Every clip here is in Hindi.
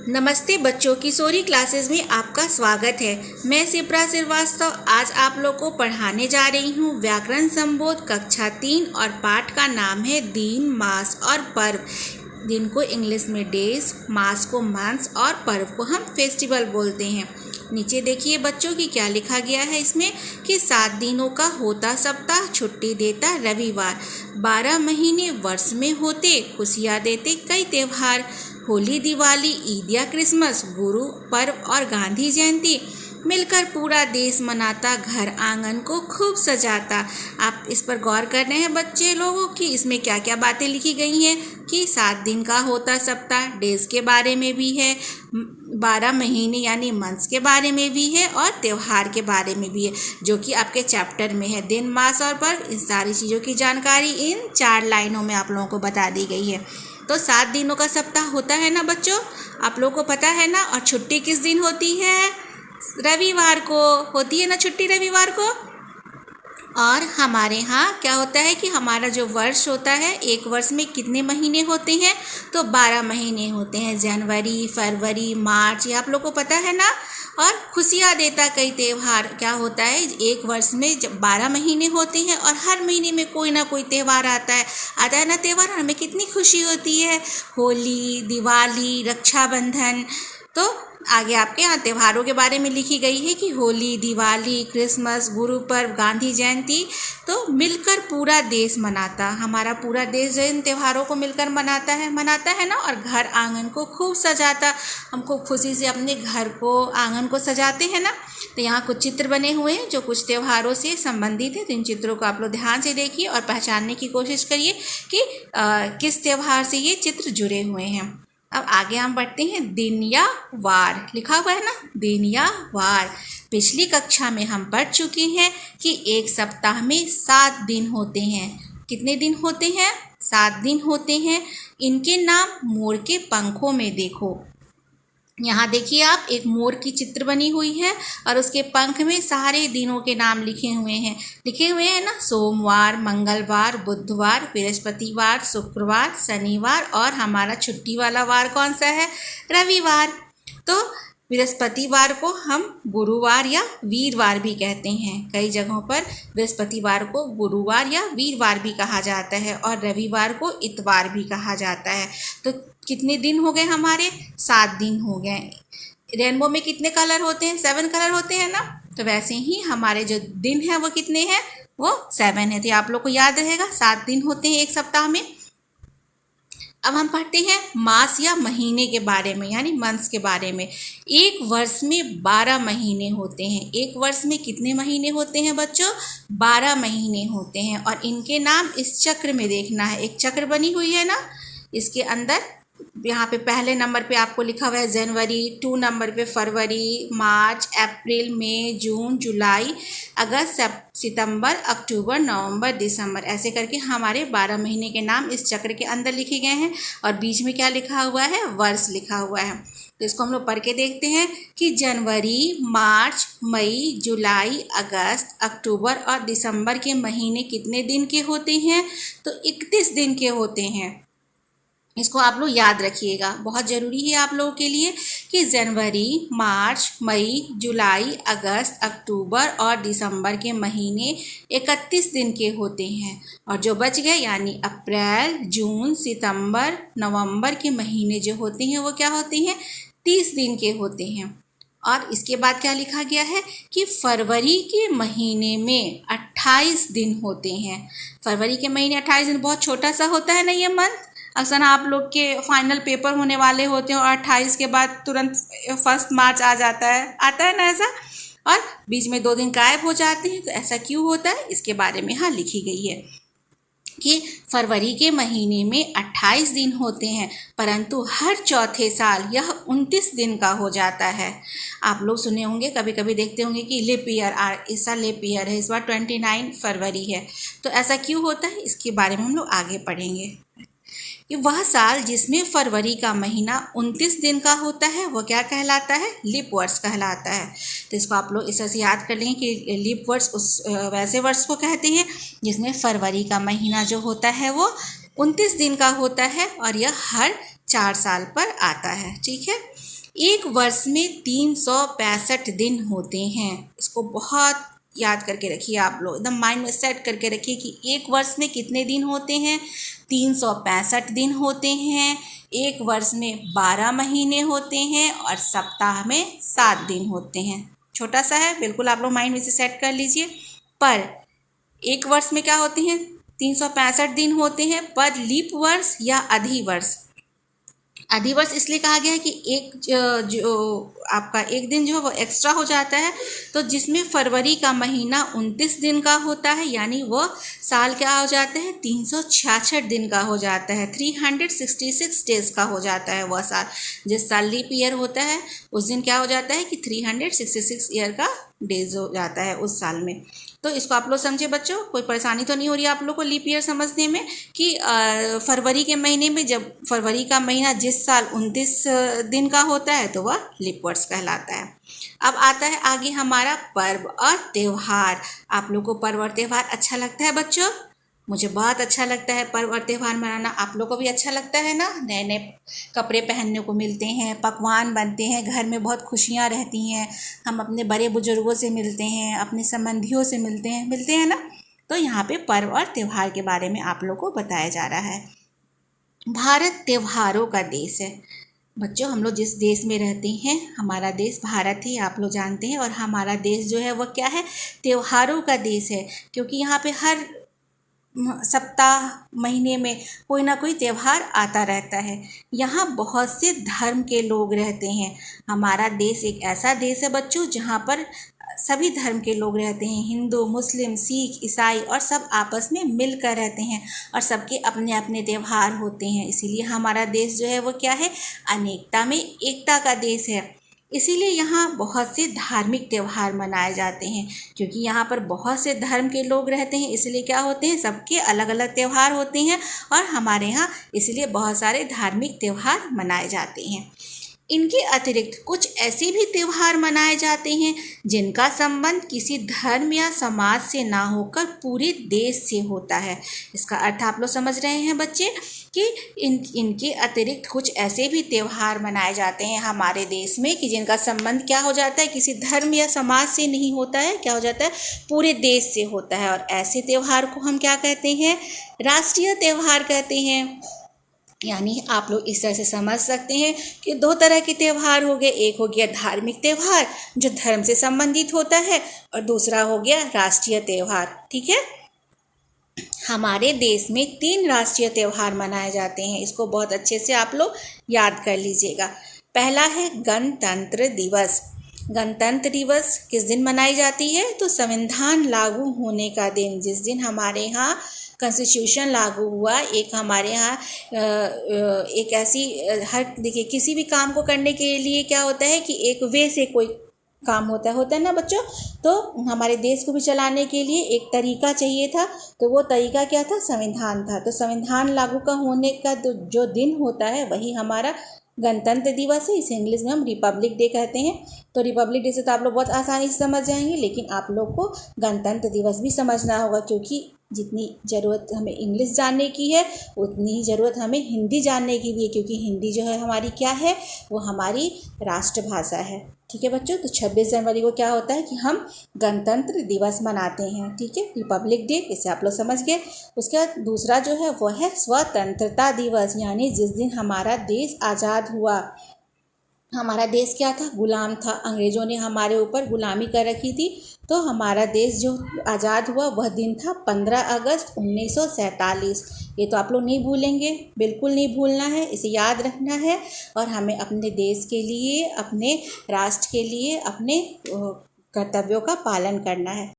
नमस्ते बच्चों, किशोरी क्लासेस में आपका स्वागत है। मैं शिप्रा श्रीवास्तव आज आप लोग को पढ़ाने जा रही हूँ व्याकरण संबोध कक्षा 3 और पाठ का नाम है दिन, मास और पर्व। दिन को इंग्लिश में डेज, मास को मंथ्स और पर्व को हम फेस्टिवल बोलते हैं। नीचे देखिए बच्चों की क्या लिखा गया है इसमें कि 7 दिनों का होता सप्ताह, छुट्टी देता रविवार, 12 महीने वर्ष में होते, खुशियाँ देते कई त्योहार, होली, दिवाली, ईद या क्रिसमस, गुरु पर्व और गांधी जयंती, मिलकर पूरा देश मनाता, घर आंगन को खूब सजाता। आप इस पर गौर कर रहे हैं बच्चे लोगों की इसमें क्या क्या बातें लिखी गई हैं कि 7 दिन का होता सप्ताह, डेज के बारे में भी है, 12 महीने यानी मंथ्स के बारे में भी है और त्यौहार के बारे में भी है, जो कि आपके चैप्टर में है। दिन, मास और पर्व, इन सारी चीज़ों की जानकारी इन 4 लाइनों में आप लोगों को बता दी गई है। तो 7 दिनों का सप्ताह होता है ना बच्चों, आप लोगों को पता है ना। और छुट्टी किस दिन होती है? रविवार को होती है ना छुट्टी, रविवार को। और हमारे यहाँ क्या होता है कि हमारा जो वर्ष होता है, एक वर्ष में कितने महीने होते हैं? तो 12 महीने होते हैं, जनवरी, फरवरी, मार्च, ये आप लोग को पता है ना। और खुशियाँ देता कई त्यौहार, क्या होता है एक वर्ष में जब 12 महीने होते हैं और हर महीने में कोई ना कोई त्यौहार आता है ना त्यौहार, हमें कितनी खुशी होती है। होली, दिवाली, रक्षाबंधन। तो आगे आपके यहाँ त्योहारों के बारे में लिखी गई है कि होली, दिवाली, क्रिसमस, गुरु पर्व, गांधी जयंती। तो मिलकर पूरा देश मनाता, हमारा पूरा देश इन त्योहारों को मिलकर मनाता है ना। और घर आंगन को खूब सजाता, हम खूब खुशी से अपने घर को, आंगन को सजाते हैं ना। तो यहाँ कुछ चित्र बने हुए हैं जो कुछ त्योहारों से संबंधित है। तो इन चित्रों को आप लोग ध्यान से देखिए और पहचानने की कोशिश करिए कि किस त्योहार से ये चित्र जुड़े हुए हैं। अब आगे हम बढ़ते हैं। दिन या वार लिखा हुआ है ना, दिन या वार। पिछली कक्षा में हम पढ़ चुके हैं कि एक सप्ताह में 7 दिन होते हैं। कितने दिन होते हैं? 7 दिन होते हैं। इनके नाम मोर के पंखों में देखो। यहाँ देखिए आप, एक मोर की चित्र बनी हुई है और उसके पंख में सारे दिनों के नाम लिखे हुए हैं ना। सोमवार, मंगलवार, बुधवार, बृहस्पतिवार, शुक्रवार, शनिवार और हमारा छुट्टी वाला वार कौन सा है? रविवार। तो बृहस्पतिवार को हम गुरुवार या वीरवार भी कहते हैं। कई जगहों पर बृहस्पतिवार को गुरुवार या वीरवार भी कहा जाता है और रविवार को इतवार भी कहा जाता है। तो कितने दिन हो गए हमारे? 7 दिन हो गए। रेनबो में कितने कलर होते हैं? 7 कलर होते हैं ना। तो वैसे ही हमारे जो दिन हैं वो कितने हैं? वो 7 है। तो आप लोग को याद रहेगा 7 दिन होते हैं एक सप्ताह में। अब हम पढ़ते हैं मास या महीने के बारे में, यानी मंथ्स के बारे में। एक वर्ष में 12 महीने होते हैं। एक वर्ष में कितने महीने होते हैं बच्चों? 12 महीने होते हैं। और इनके नाम इस चक्र में देखना है, एक चक्र बनी हुई है ना, इसके अंदर यहाँ पे पहले नंबर पे आपको लिखा हुआ है जनवरी, 2 नंबर पे फरवरी, मार्च, अप्रैल, मई, जून, जुलाई, अगस्त, सितंबर, अक्टूबर, नवंबर, दिसंबर, ऐसे करके हमारे 12 महीने के नाम इस चक्र के अंदर लिखे गए हैं। और बीच में क्या लिखा हुआ है? वर्ष लिखा हुआ है। तो इसको हम लोग पढ़ के देखते हैं कि जनवरी, मार्च, मई, जुलाई, अगस्त, अक्टूबर और दिसंबर के महीने कितने दिन के होते हैं? तो 31 दिन के होते हैं। इसको आप लोग याद रखिएगा, बहुत ज़रूरी है आप लोगों के लिए कि जनवरी, मार्च, मई, जुलाई, अगस्त, अक्टूबर और दिसंबर के महीने 31 दिन के होते हैं। और जो बच गए यानी अप्रैल, जून, सितंबर, नवंबर के महीने जो होते हैं वो क्या होते हैं? 30 दिन के होते हैं। और इसके बाद क्या लिखा गया है कि फरवरी के महीने में 28 दिन होते हैं। फरवरी के महीने 28 दिन, बहुत छोटा सा होता है ना ये मंथ। अक्सर आप लोग के फाइनल पेपर होने वाले होते हैं और 28 के बाद तुरंत 1 मार्च आ जाता है ना ऐसा, और बीच में 2 दिन गायब हो जाते हैं। तो ऐसा क्यों होता है, इसके बारे में यहाँ लिखी गई है कि फरवरी के महीने में 28 दिन होते हैं, परंतु हर चौथे साल यह 29 दिन का हो जाता है। आप लोग सुने होंगे, कभी कभी देखते होंगे कि लिप ईयर, इस साल लिप ईयर है, इस बार 29 फरवरी है। तो ऐसा क्यों होता है, इसके बारे में हम लोग आगे पढ़ेंगे। कि वह साल जिसमें फरवरी का महीना 29 दिन का होता है वो क्या कहलाता है? लीप वर्ष कहलाता है। तो इसको आप लोग इस तरह से याद कर लेंगे कि लीप वर्ष उस वैसे वर्ष को कहते हैं जिसमें फरवरी का महीना जो होता है वो 29 दिन का होता है और यह हर 4 साल पर आता है। ठीक है। एक वर्ष में 365 दिन होते हैं। इसको बहुत याद करके रखिए आप लोग, एकदम माइंड में सेट करके रखिए कि एक वर्ष में कितने दिन होते हैं। 365 दिन होते हैं। एक वर्ष में 12 महीने होते हैं और सप्ताह में 7 दिन होते हैं। छोटा सा है, बिल्कुल आप लोग माइंड में से सेट कर लीजिए। पर एक वर्ष में क्या होते हैं, 365 दिन होते हैं। पर लीप वर्ष या अधिवर्ष, अधिवर्ष इसलिए कहा गया है कि एक जो आपका एक दिन जो है वो एक्स्ट्रा हो जाता है, तो जिसमें फरवरी का महीना 29 दिन का होता है, यानी वो साल क्या हो जाता है, 366 दिन का हो जाता है, 366 डेज का हो जाता है वह साल। जिस साल लीप ईयर होता है उस दिन क्या हो जाता है कि 366 ईयर का डेज हो जाता है उस साल में। तो इसको आप लोग समझे बच्चों, कोई परेशानी तो नहीं हो रही है आप लोग को लीप ईयर समझने में कि फरवरी के महीने में जब फरवरी का महीना जिस साल 29 दिन का होता है तो वह लीप वर्ष कहलाता है। अब आता है आगे हमारा पर्व और त्योहार। आप लोग को पर्व और त्योहार अच्छा लगता है बच्चों? मुझे बहुत अच्छा लगता है पर्व और त्योहार मनाना। आप लोग को भी अच्छा लगता है ना? नए नए कपड़े पहनने को मिलते हैं, पकवान बनते हैं, घर में बहुत खुशियाँ रहती हैं, हम अपने बड़े बुजुर्गों से मिलते हैं, अपने संबंधियों से मिलते हैं ना। तो यहाँ पे पर्व और त्योहार के बारे में आप लोग को बताया जा रहा है। भारत त्योहारों का देश है बच्चों। हम लोग जिस देश में रहते हैं, हमारा देश भारत है, आप लोग जानते हैं। और हमारा देश जो है वह क्या है, त्योहारों का देश है, क्योंकि यहाँ पे हर सप्ताह महीने में कोई ना कोई त्यौहार आता रहता है। यहाँ बहुत से धर्म के लोग रहते हैं। हमारा देश एक ऐसा देश है बच्चों जहाँ पर सभी धर्म के लोग रहते हैं, हिंदू, मुस्लिम, सिख, ईसाई, और सब आपस में मिलकर रहते हैं और सबके अपने अपने त्यौहार होते हैं। इसीलिए हमारा देश जो है वो क्या है, अनेकता में एकता का देश है। इसीलिए यहाँ बहुत से धार्मिक त्यौहार मनाए जाते हैं, क्योंकि यहाँ पर बहुत से धर्म के लोग रहते हैं। इसलिए क्या होते हैं, सबके अलग अलग त्यौहार होते हैं और हमारे यहाँ इसलिए बहुत सारे धार्मिक त्यौहार मनाए जाते हैं। इनके अतिरिक्त कुछ ऐसे भी त्यौहार मनाए जाते हैं जिनका संबंध किसी धर्म या समाज से ना होकर पूरे देश से होता है। इसका अर्थ आप लोग समझ रहे हैं बच्चे कि इनके अतिरिक्त कुछ ऐसे भी त्यौहार मनाए जाते हैं हमारे देश में कि जिनका संबंध क्या हो जाता है, किसी धर्म या समाज से नहीं होता है, क्या हो जाता है, पूरे देश से होता है। और ऐसे त्यौहार को हम क्या कहते हैं, राष्ट्रीय त्यौहार कहते हैं। यानी आप लोग इस तरह से समझ सकते हैं कि दो तरह के त्यौहार हो गए। एक हो गया धार्मिक त्यौहार जो धर्म से संबंधित होता है, और दूसरा हो गया राष्ट्रीय त्यौहार। ठीक है, हमारे देश में 3 राष्ट्रीय त्यौहार मनाए जाते हैं। इसको बहुत अच्छे से आप लोग याद कर लीजिएगा। पहला है गणतंत्र दिवस। गणतंत्र दिवस किस दिन मनाई जाती है, तो संविधान लागू होने का दिन, जिस दिन हमारे यहाँ कॉन्स्टिट्यूशन लागू हुआ। एक हमारे यहाँ एक ऐसी हर देखिए किसी भी काम को करने के लिए क्या होता है कि एक वे से कोई काम होता है ना बच्चों। तो हमारे देश को भी चलाने के लिए एक तरीका चाहिए था, तो वो तरीका क्या था, संविधान था। तो संविधान लागू का होने का जो दिन होता है वही हमारा गणतंत्र दिवस है। इसे इंग्लिश में हम रिपब्लिक डे कहते हैं। तो रिपब्लिक डे से तो आप लोग बहुत आसानी से समझ जाएंगे, लेकिन आप लोग को गणतंत्र दिवस भी समझना होगा, क्योंकि जितनी ज़रूरत हमें इंग्लिश जानने की है उतनी ही ज़रूरत हमें हिंदी जानने की भी है, क्योंकि हिंदी जो है हमारी क्या है, वो हमारी राष्ट्रभाषा है। ठीक है बच्चों, तो 26 जनवरी को क्या होता है कि हम गणतंत्र दिवस मनाते हैं। ठीक है, रिपब्लिक डे, इसे आप लोग समझ गए। उसके बाद दूसरा जो है वो है स्वतंत्रता दिवस, यानी जिस दिन हमारा देश आज़ाद हुआ। हमारा देश क्या था, गुलाम था, अंग्रेज़ों ने हमारे ऊपर गुलामी कर रखी थी। तो हमारा देश जो आज़ाद हुआ वह दिन था 15 अगस्त 1947। ये तो आप लोग नहीं भूलेंगे, बिल्कुल नहीं भूलना है, इसे याद रखना है। और हमें अपने देश के लिए, अपने राष्ट्र के लिए, अपने कर्तव्यों का पालन करना है।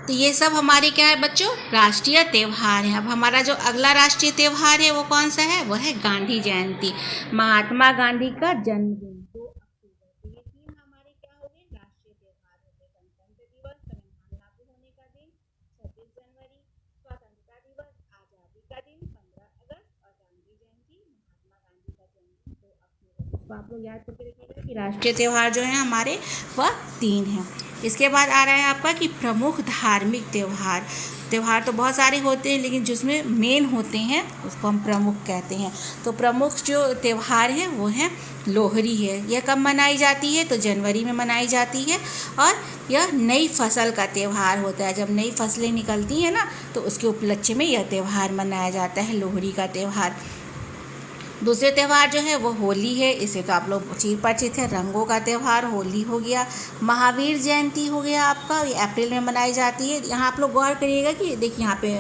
तो ये सब हमारे क्या है बच्चों, राष्ट्रीय त्यौहार हैं। अब हमारा जो अगला राष्ट्रीय त्यौहार है वो कौन सा है, वो है गांधी जयंती, महात्मा गांधी का जन्मदिन। 2 अक्टूबर। तो ये 3 हमारे क्या हो गए, राष्ट्रीय त्यौहार हो गए। गणतंत्र दिवस, संविधान लागू होने का दिन 26 जनवरी, स्वतंत्रता दिवस, आज़ादी का दिन 15 अगस्त, और गांधी जयंती, महात्मा गांधी का जन्मदिन 2 अक्टूबर। तो आप लोग याद करके रखिएगा कि राष्ट्रीय त्यौहार जो है हमारे वह 3 हैं। इसके बाद आ रहा है आपका कि प्रमुख धार्मिक त्यौहार। त्यौहार तो बहुत सारे होते हैं, लेकिन जिसमें मेन होते हैं उसको हम प्रमुख कहते हैं। तो प्रमुख जो त्यौहार है वो है लोहड़ी है। यह कब मनाई जाती है? तो जनवरी में मनाई जाती है। और यह नई फसल का त्यौहार होता है। जब नई फसलें निकलती हैं ना, तो उसके उपलक्ष्य में यह त्यौहार मनाया जाता है, लोहड़ी का त्यौहार। दूसरे त्यौहार जो है वो होली है। इसे तो आप लोग चिर परिचित है, रंगों का त्यौहार होली हो गया। महावीर जयंती हो गया आपका, ये अप्रैल में मनाई जाती है। यहाँ आप लोग गौर करिएगा कि देखिए यहाँ पे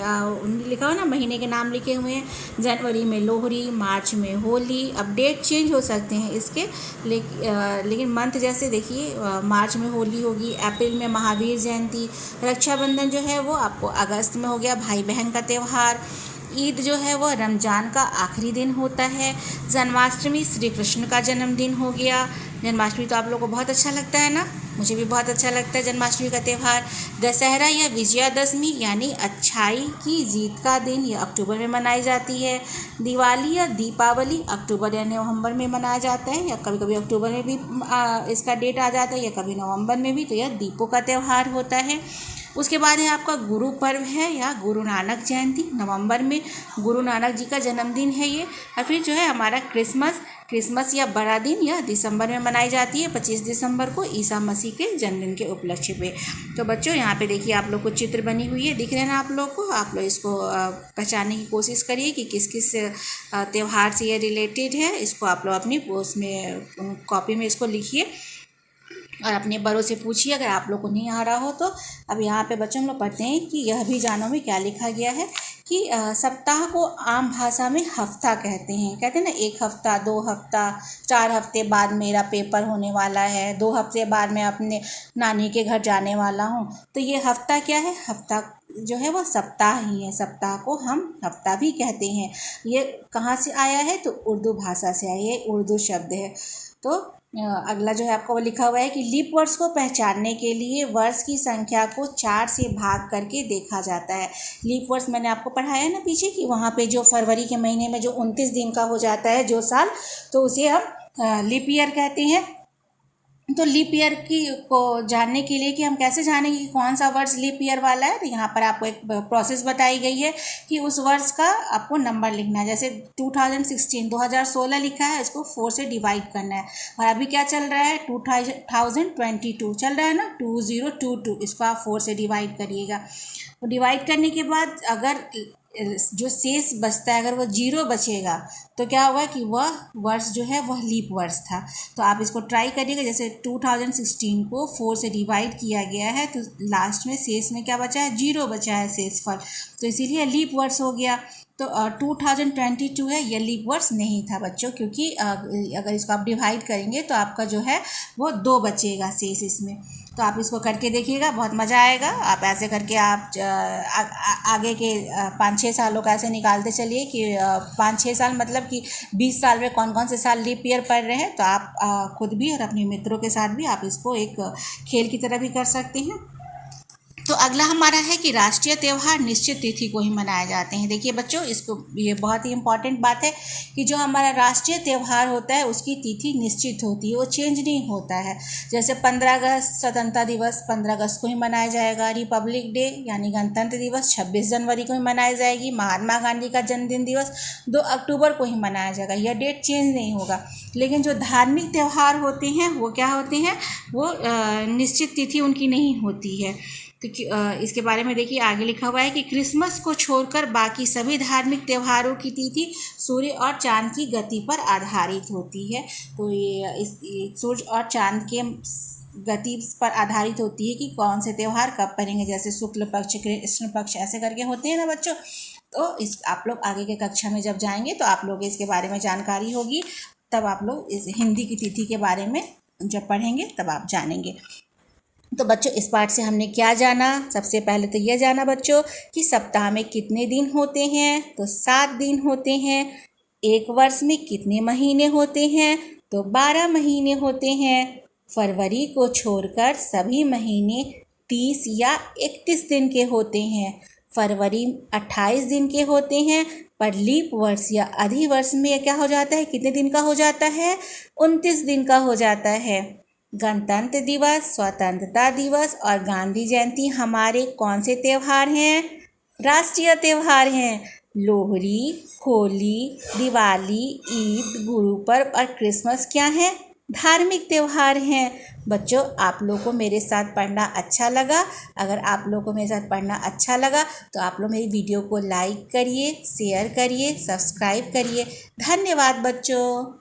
लिखा हुआ ना, महीने के नाम लिखे हुए हैं। जनवरी में लोहड़ी, मार्च में होली। अब डेट चेंज हो सकते हैं इसके, लेकिन मंथ जैसे देखिए मार्च में होली होगी, अप्रैल में महावीर जयंती। रक्षाबंधन जो है वो आपको अगस्त में हो गया, भाई बहन का त्यौहार। ईद जो है वो रमज़ान का आखिरी दिन होता है। जन्माष्टमी श्री कृष्ण का जन्मदिन हो गया। जन्माष्टमी तो आप लोगों को बहुत अच्छा लगता है ना, मुझे भी बहुत अच्छा लगता है जन्माष्टमी का त्यौहार। दशहरा या विजयादशमी यानी अच्छाई की जीत का दिन, यह अक्टूबर में मनाई जाती है। दिवाली या दीपावली अक्टूबर या नवंबर में मनाया जाता है, या कभी कभी अक्टूबर में भी इसका डेट आ जाता है, या कभी नवंबर में भी। तो यह दीपों का त्यौहार होता है। उसके बाद है आपका गुरु पर्व है या गुरु नानक जयंती, नवंबर में गुरु नानक जी का जन्मदिन है ये। और फिर जो है हमारा क्रिसमस या बड़ा दिन, यह दिसंबर में मनाई जाती है, 25 दिसंबर को ईसा मसीह के जन्मदिन के उपलक्ष्य पे। तो बच्चों यहाँ पे देखिए आप लोग को चित्र बनी हुई है, दिख रहे हैं ना आप लोग को। आप लोग इसको पहचानने की कोशिश करिए कि किस किस त्यौहार से ये रिलेटेड है। इसको आप लोग अपनी उसमें कॉपी में इसको लिखिए और अपने बड़ों से पूछिए अगर आप लोग को नहीं आ रहा हो तो। अब यहाँ पे बच्चों हम लोग पढ़ते हैं कि यह भी जानो में क्या लिखा गया है कि सप्ताह को आम भाषा में हफ्ता कहते हैं। कहते हैं ना, 1 हफ्ता, 2 हफ्ता, 4 हफ्ते बाद मेरा पेपर होने वाला है, 2 हफ्ते बाद मैं अपने नानी के घर जाने वाला हूँ। तो ये हफ्ता क्या है? हफ्ता जो है वो सप्ताह ही है। सप्ताह को हम हफ्ता भी कहते हैं। ये कहाँ से आया है? तो उर्दू भाषा से आया है, ये उर्दू शब्द है। तो अगला जो है आपका वो लिखा हुआ है कि लीप वर्ष को पहचानने के लिए वर्ष की संख्या को 4 से भाग करके देखा जाता है। लीप वर्ष मैंने आपको पढ़ाया है ना पीछे, कि वहाँ पे जो फरवरी के महीने में जो 29 दिन का हो जाता है जो साल, तो उसे हम लीप ईयर कहते हैं। तो लीप ईयर की को जानने के लिए कि हम कैसे जानेंगे कि कौन सा वर्ष लीप ईयर वाला है, तो यहाँ पर आपको एक प्रोसेस बताई गई है कि उस वर्ष का आपको नंबर लिखना है। जैसे 2016 लिखा है, इसको 4 से डिवाइड करना है। और अभी क्या चल रहा है? 2022 चल रहा है ना, 2022, इसको आप 4 से डिवाइड करिएगा। तो डिवाइड करने के बाद अगर जो शेष बचता है, अगर वो 0 बचेगा तो क्या होगा कि वह वर्ष जो है वह लीप वर्ष था। तो आप इसको ट्राई करिएगा। जैसे 2016 को 4 से डिवाइड किया गया है, तो लास्ट में शेष में क्या बचा है? 0 बचा है शेषफल, तो इसीलिए लीप वर्ष हो गया। तो 2022 है, यह लीप वर्ष नहीं था बच्चों, क्योंकि अगर इसको आप डिवाइड करेंगे तो आपका जो है वो 2 बचेगा शेष इसमें। तो आप इसको करके देखिएगा, बहुत मज़ा आएगा। आप ऐसे करके आप आगे के 5-6 सालों का ऐसे निकालते चलिए कि 5-6 साल मतलब कि 20 साल में कौन कौन से साल लीप ईयर पड़ रहे हैं। तो आप खुद भी और अपने मित्रों के साथ भी आप इसको एक खेल की तरह भी कर सकते हैं। तो अगला हमारा है कि राष्ट्रीय त्यौहार निश्चित तिथि को ही मनाए जाते हैं। देखिए बच्चों, इसको ये बहुत ही इम्पॉर्टेंट बात है कि जो हमारा राष्ट्रीय त्यौहार होता है उसकी तिथि निश्चित होती है, वो चेंज नहीं होता है। जैसे 15 अगस्त स्वतंत्रता दिवस 15 अगस्त को ही मनाया जाएगा। रिपब्लिक डे यानी गणतंत्र दिवस 26 जनवरी को ही मनाई जाएगी। महात्मा गांधी का जन्मदिन दिवस 2 अक्टूबर को ही मनाया जाएगा। यह डेट चेंज नहीं होगा। लेकिन जो धार्मिक त्यौहार होते हैं वो क्या होते हैं? वो निश्चित तिथि उनकी नहीं होती है। तो इसके बारे में देखिए आगे लिखा हुआ है कि क्रिसमस को छोड़कर बाकी सभी धार्मिक त्योहारों की तिथि सूर्य और चांद की गति पर आधारित होती है। तो ये सूर्य और चांद के गति पर आधारित होती है कि कौन से त्यौहार कब पड़ेंगे। जैसे शुक्ल पक्ष, कृष्ण पक्ष, ऐसे करके होते हैं ना बच्चों। तो इस आप लोग आगे के कक्षा में जब जाएंगे तो आप लोग इसके बारे में जानकारी होगी, तब आप लोग इस हिंदी की तिथि के बारे में जब पढ़ेंगे तब आप जानेंगे। तो बच्चों, इस पाठ से हमने क्या जाना? सबसे पहले तो यह जाना बच्चों कि सप्ताह में कितने दिन होते हैं? तो 7 दिन होते हैं। एक वर्ष में कितने महीने होते हैं? तो 12 महीने होते हैं। फरवरी को छोड़कर सभी महीने 30 या 31 दिन के होते हैं। फरवरी 28 दिन के होते हैं, पर लीप वर्ष या अधिवर्ष में क्या हो जाता है? कितने दिन का हो जाता है? 29 दिन का हो जाता है। गणतंत्र दिवस, स्वतंत्रता दिवस और गांधी जयंती हमारे कौन से त्यौहार हैं? राष्ट्रीय त्यौहार हैं। लोहड़ी, होली, दिवाली, ईद, गुरु पर्व और क्रिसमस क्या हैं? धार्मिक त्यौहार हैं। बच्चों, आप लोग को मेरे साथ पढ़ना अच्छा लगा? अगर आप लोग को मेरे साथ पढ़ना अच्छा लगा तो आप लोग मेरी वीडियो को लाइक करिए, शेयर करिए, सब्सक्राइब करिए। धन्यवाद बच्चों।